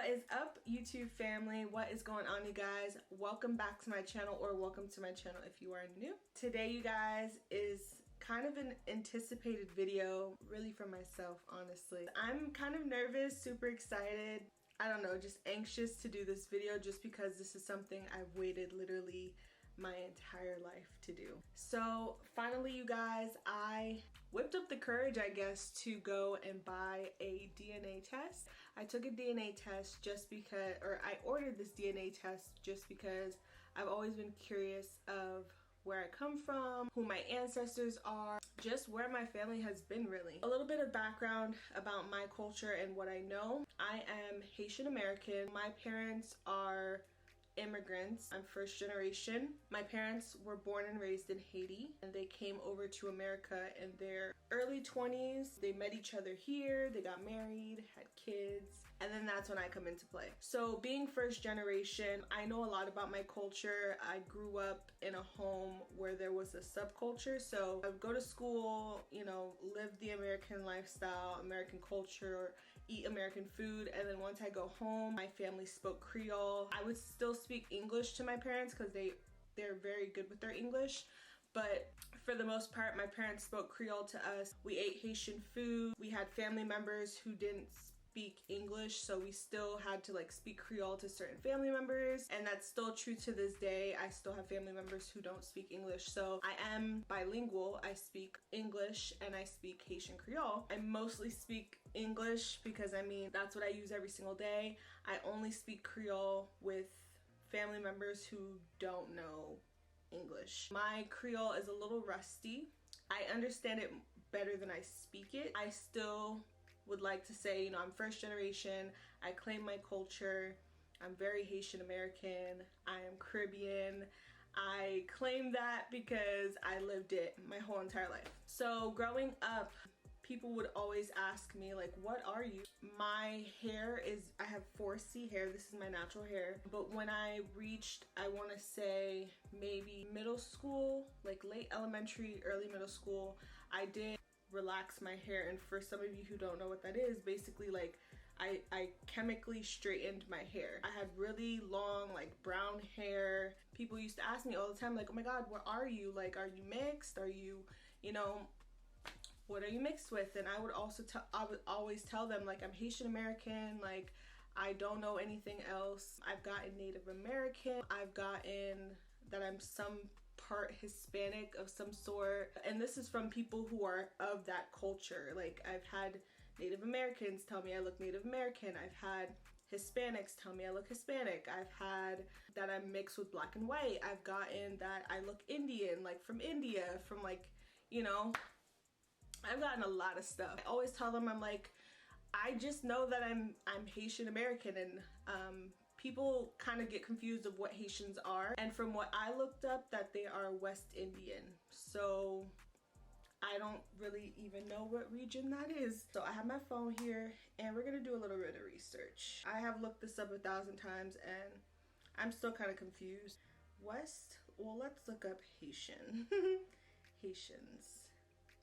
What is up, YouTube family? What is going on, you guys? Welcome back to my channel, or welcome to my channel if you are new. Today, you guys, is kind of an anticipated video, really for myself, honestly. I'm kind of nervous, super excited. I don't know, just anxious to do this video just because this is something I've waited literally my entire life to do. So finally, you guys, I whipped up the courage, I guess, to go and buy a DNA test. I took a DNA test just because, or I ordered this DNA test just because I've always been curious of where I come from, who my ancestors are, just where my family has been, really. A little bit of background about my culture and what I know. I am Haitian American. My parents are immigrants. I'm first generation. My parents were born and raised in Haiti, and they came over to America in their early 20s. They met each other here, they got married, had kids, and then that's when I come into play. So being first generation, I know a lot about my culture. I grew up in a home where there was a subculture, so I would go to school, you know, live the American lifestyle, American culture, eat American food, and then once I go home, my family spoke Creole. I would still speak English to my parents because they're very good with their English, but for the most part my parents spoke Creole to us. We ate Haitian food. We had family members who didn't speak English, so we still had to like speak Creole to certain family members, and that's still true to this day. I still have family members who don't speak English, so I am bilingual. I speak English and I speak Haitian Creole. I mostly speak English because, I mean, that's what I use every single day. I only speak Creole with family members who don't know English. My Creole is a little rusty. I understand it better than I speak it. I still would like to say, you know, I'm first generation. I claim my culture. I'm very Haitian American. I am Caribbean. I claim that because I lived it my whole entire life. So growing up, people would always ask me, like, what are you? My hair is, I have 4C hair. This is my natural hair. But when I reached, I want to say maybe middle school, like late elementary, early middle school, I did relax my hair. And for some of you who don't know what that is, basically like I chemically straightened my hair. I had really long, like, brown hair. People used to ask me all the time, like, oh my God, what are you? Like, are you mixed? Are you, you know, what are you mixed with? And I would always tell them, like, I'm Haitian American, like, I don't know anything else. I've gotten Native American. I've gotten that I'm some part Hispanic of some sort. And this is from people who are of that culture. Like, I've had Native Americans tell me I look Native American. I've had Hispanics tell me I look Hispanic. I've had that I'm mixed with black and white. I've gotten that I look Indian, like from India, from, like, you know, I've gotten a lot of stuff. I always tell them, I'm like, I just know that I'm Haitian American, and people kind of get confused of what Haitians are. And from what I looked up, that they are West Indian. So I don't really even know what region that is. So I have my phone here and we're gonna do a little bit of research. I have looked this up 1,000 times and I'm still kind of confused. West, well, let's look up Haitian. Haitians,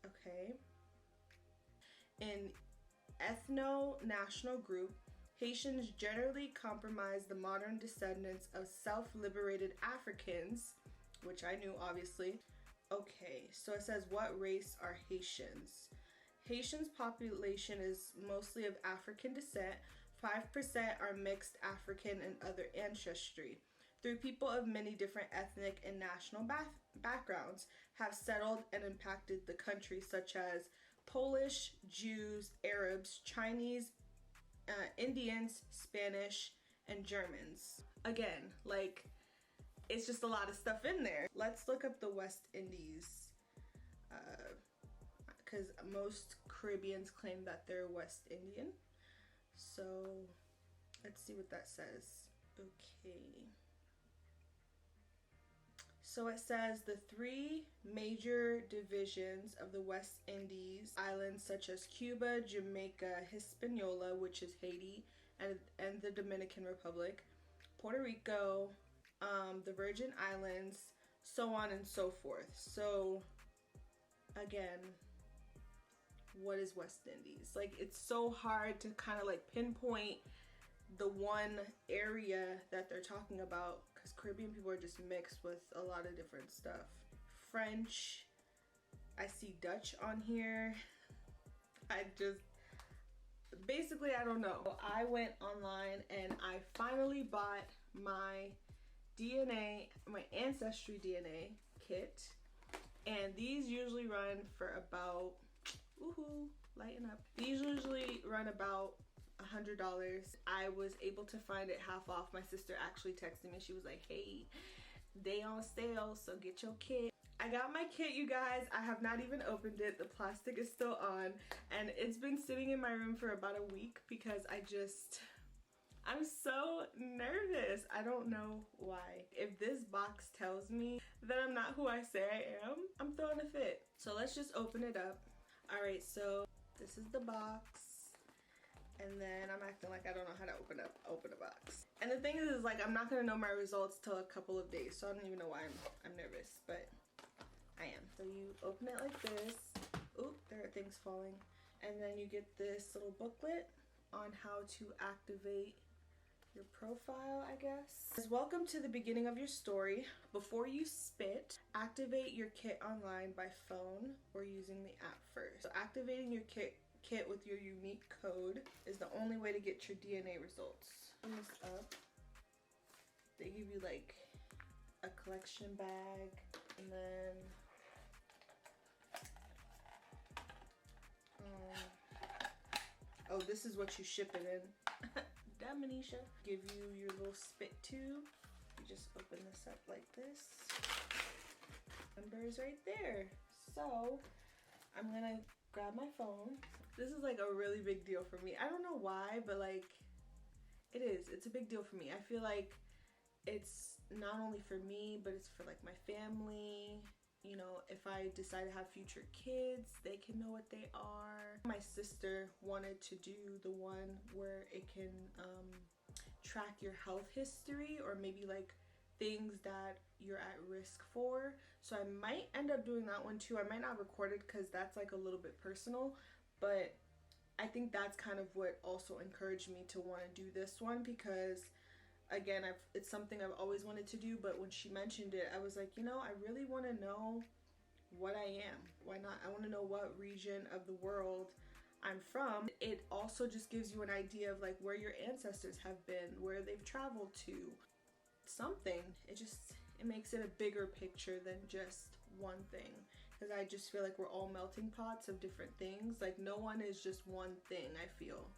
okay. In ethno-national group, Haitians generally comprise the modern descendants of self-liberated Africans, which I knew, obviously. Okay, so it says, what race are Haitians? Haitians' population is mostly of African descent. 5% are mixed African and other ancestry. Through people of many different ethnic and national backgrounds have settled and impacted the country, such as Polish, Jews, Arabs, Chinese, Indians, Spanish, and Germans. Again, like, it's just a lot of stuff in there. Let's look up the West Indies, because most Caribbeans claim that they're West Indian. So let's see what that says. Okay. So it says the 3 major divisions of the West Indies islands, such as Cuba, Jamaica, Hispaniola, which is Haiti, and the Dominican Republic, Puerto Rico, the Virgin Islands, so on and so forth. So again, what is West Indies? Like, it's so hard to kind of like pinpoint the one area that they're talking about, because Caribbean people are just mixed with a lot of different stuff. French, I see Dutch on here. Basically, I don't know. I went online and I finally bought my DNA, my ancestry DNA kit. And these usually run for about, woohoo, lighten up. These usually run about $100. I was able to find it half off. My sister actually texted me. She was like, hey, they on sale, so get your kit. I got my kit, you guys. I have not even opened it. The plastic is still on, and it's been sitting in my room for about a week because I'm so nervous. I don't know why. If this box tells me that I'm not who I say I am, I'm throwing a fit. So let's just open it up. All right, so this is the box. And then I'm acting like I don't know how to open a box. And the thing is like, I'm not gonna know my results till a couple of days, so I don't even know why I'm nervous, but I am. So you open it like this. Oop, there are things falling. And then you get this little booklet on how to activate your profile, I guess. Welcome to the beginning of your story. Before you spit, activate your kit online by phone or using the app first. So activating your kit with your unique code is the only way to get your DNA results. Open this up. They give you like a collection bag, and then oh, this is what you ship it in. Damn, Manisha. Give you your little spit tube. You just open this up like this. Number is right there. So I'm gonna grab my phone. This is like a really big deal for me. I don't know why, but like it is. It's a big deal for me. I feel like it's not only for me, but it's for like my family. You know, if I decide to have future kids, they can know what they are. My sister wanted to do the one where it can track your health history, or maybe like things that you're at risk for. So I might end up doing that one too. I might not record it because that's like a little bit personal, but I think that's kind of what also encouraged me to want to do this one, because again, it's something I've always wanted to do, but when she mentioned it, I was like, you know, I really want to know what I am. Why not? I want to know what region of the world I'm from. It also just gives you an idea of like where your ancestors have been, where they've traveled to, something. It makes it a bigger picture than just one thing, because I just feel like we're all melting pots of different things. Like no one is just one thing, I feel.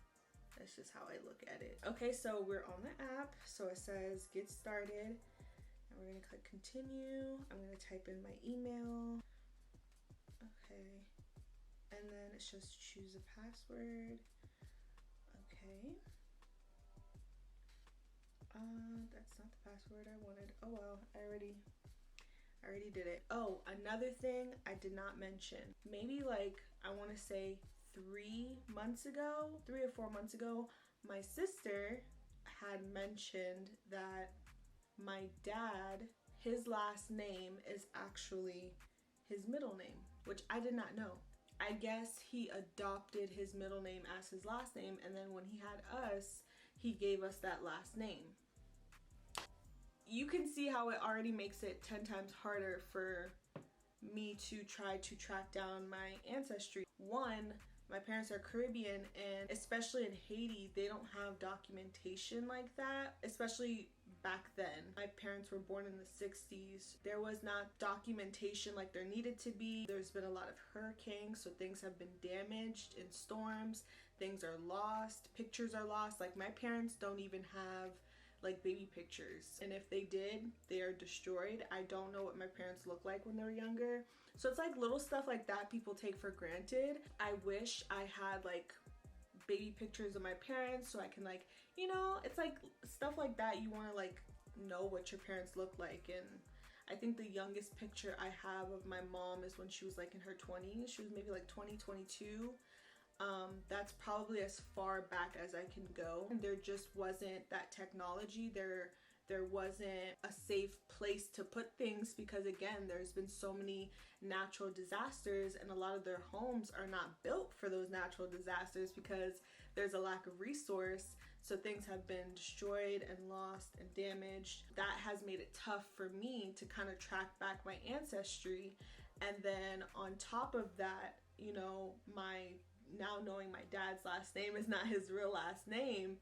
That's just how I look at it. Okay, so we're on the app. So it says get started, and we're gonna click continue. I'm gonna type in my email. Okay, and then it's just choose a password. Okay. That's not the password I wanted. Oh well, I already did it. Oh, another thing I did not mention. Maybe like, I wanna say 3 or 4 months ago, my sister had mentioned that my dad, his last name is actually his middle name, which I did not know. I guess he adopted his middle name as his last name, and then when he had us, he gave us that last name. You can see how it already makes it 10 times harder for me to try to track down my ancestry. One, my parents are Caribbean, and especially in Haiti, they don't have documentation like that, especially back then. My parents were born in the 60s. There was not documentation like there needed to be. There's been a lot of hurricanes, so things have been damaged in storms. Things are lost. Pictures are lost. Like my parents don't even have like baby pictures, and if they did, they are destroyed. I don't know what my parents looked like when they were younger. So it's like little stuff like that people take for granted. I wish I had like baby pictures of my parents so I can like, you know, it's like stuff like that. You want to like know what your parents look like. And I think the youngest picture I have of my mom is when she was like in her 20s. She was maybe like 20, 22. That's probably as far back as I can go. And there just wasn't that technology. There wasn't a safe place to put things, because again, there's been so many natural disasters, and a lot of their homes are not built for those natural disasters because there's a lack of resource. So things have been destroyed and lost and damaged. That has made it tough for me to kind of track back my ancestry. And then on top of that, you know, my now knowing my dad's last name is not his real last name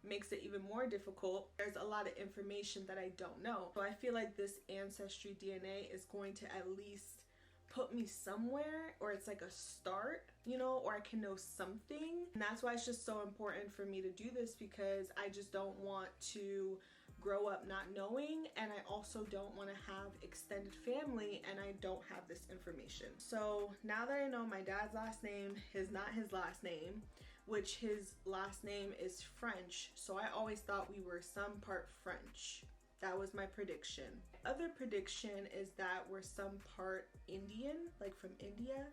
makes it even more difficult. There's a lot of information that I don't know. So I feel like this ancestry DNA is going to at least put me somewhere, or it's like a start, you know, or I can know something. And that's why it's just so important for me to do this, because I just don't want to grow up not knowing, and I also don't want to have extended family and I don't have this information. So now that I know my dad's last name is not his last name, which his last name is French, so I always thought we were some part French. That was my prediction. Other prediction is that we're some part Indian, like from India.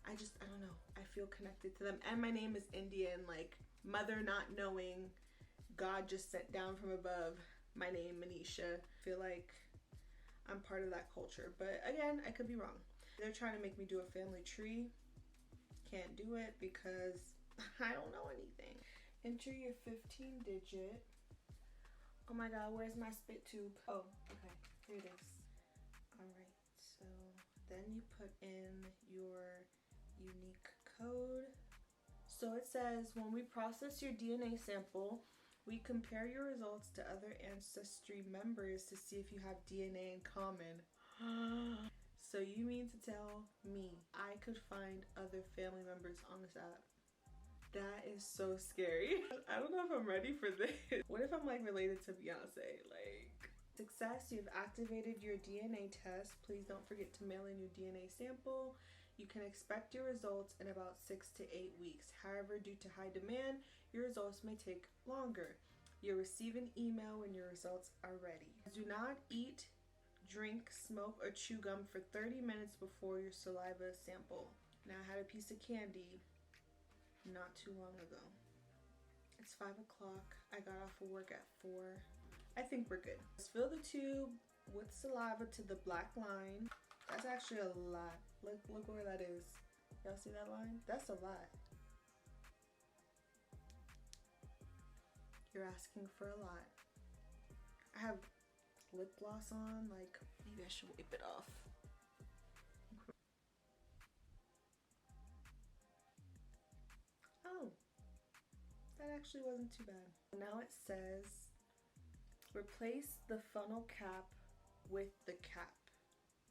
I don't know. I feel connected to them. And my name is Indian, like mother not knowing, God just sent down from above my name, Manisha. I feel like I'm part of that culture. But again, I could be wrong. They're trying to make me do a family tree. Can't do it because I don't know anything. Enter your 15 digit. Oh my God, where's my spit tube? Oh, okay, here it is. All right, so then you put in your unique code. So it says, when we process your DNA sample, we compare your results to other ancestry members to see if you have DNA in common. So you mean to tell me I could find other family members on this app? That is so scary. I don't know if I'm ready for this. What if I'm like related to Beyonce? Like, success, you've activated your DNA test. Please don't forget to mail in your DNA sample. You can expect your results in about 6 to 8 weeks. However, due to high demand, your results may take longer. You'll receive an email when your results are ready. Do not eat, drink, smoke, or chew gum for 30 minutes before your saliva sample. Now, I had a piece of candy not too long ago. It's 5 o'clock. I got off of work at 4. I think we're good. Let's fill the tube with saliva to the black line. That's actually a lot. Look where that is. Y'all see that line? That's a lot. You're asking for a lot. I have lip gloss on. Like, maybe I should wipe it off. Oh, that actually wasn't too bad. Now it says, replace the funnel cap with the cap.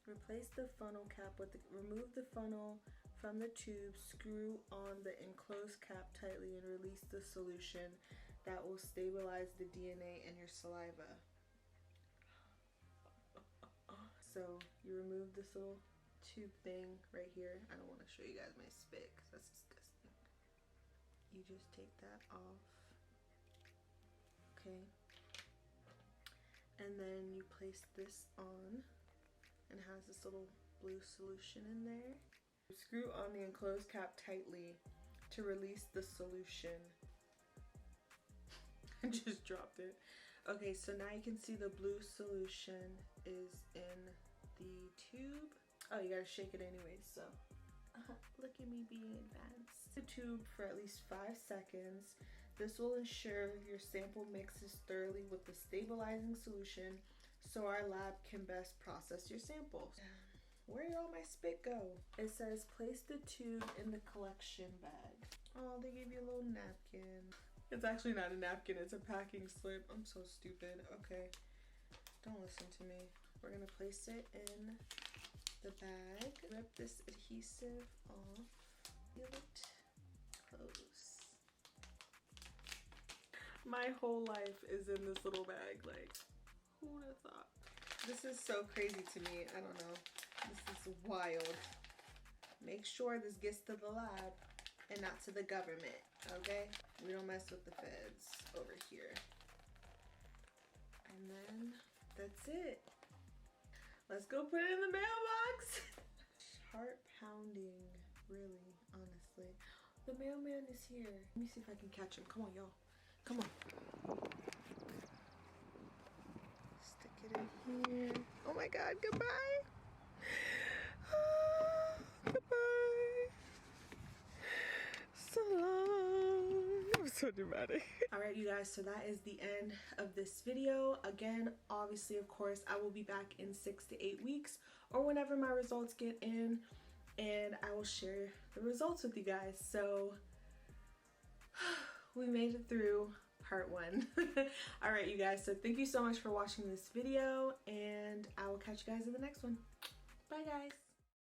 Replace the funnel cap with the, remove the funnel from the tube, screw on the enclosed cap tightly, and release the solution that will stabilize the DNA in your saliva. So you remove this little tube thing right here. I don't want to show you guys my spit because that's disgusting. You just take that off. Okay. And then you place this on, and it has this little blue solution in there. Screw on the enclosed cap tightly to release the solution. I just dropped it. Okay, so now you can see the blue solution is in the tube. Oh, you gotta shake it anyway, so look at me being advanced. The tube for at least 5 seconds. This will ensure your sample mixes thoroughly with the stabilizing solution so our lab can best process your samples. Where did all my spit go? It says place the tube in the collection bag. Oh, they gave you a little napkin. It's actually not a napkin, it's a packing slip. I'm so stupid. Okay, don't listen to me. We're gonna place it in the bag. Rip this adhesive off. Seal it close. My whole life is in this little bag. Like, who would have thought? This is so crazy to me. I don't know. This is wild. Make sure this gets to the lab and not to the government, okay? We don't mess with the feds over here. And then that's it. Let's go put it in the mailbox. Heart pounding, really, honestly. The mailman is here. Let me see if I can catch him. Come on, y'all. Come on. Stick it in here. Oh my God, goodbye. Goodbye. So long. I'm so dramatic. Alright you guys, so that is the end of this video. Again, obviously, of course, I will be back in 6 to 8 weeks or whenever my results get in, and I will share the results with you guys. So we made it through part 1. Alright you guys, so thank you so much for watching this video, and I will catch you guys in the next one. Bye guys.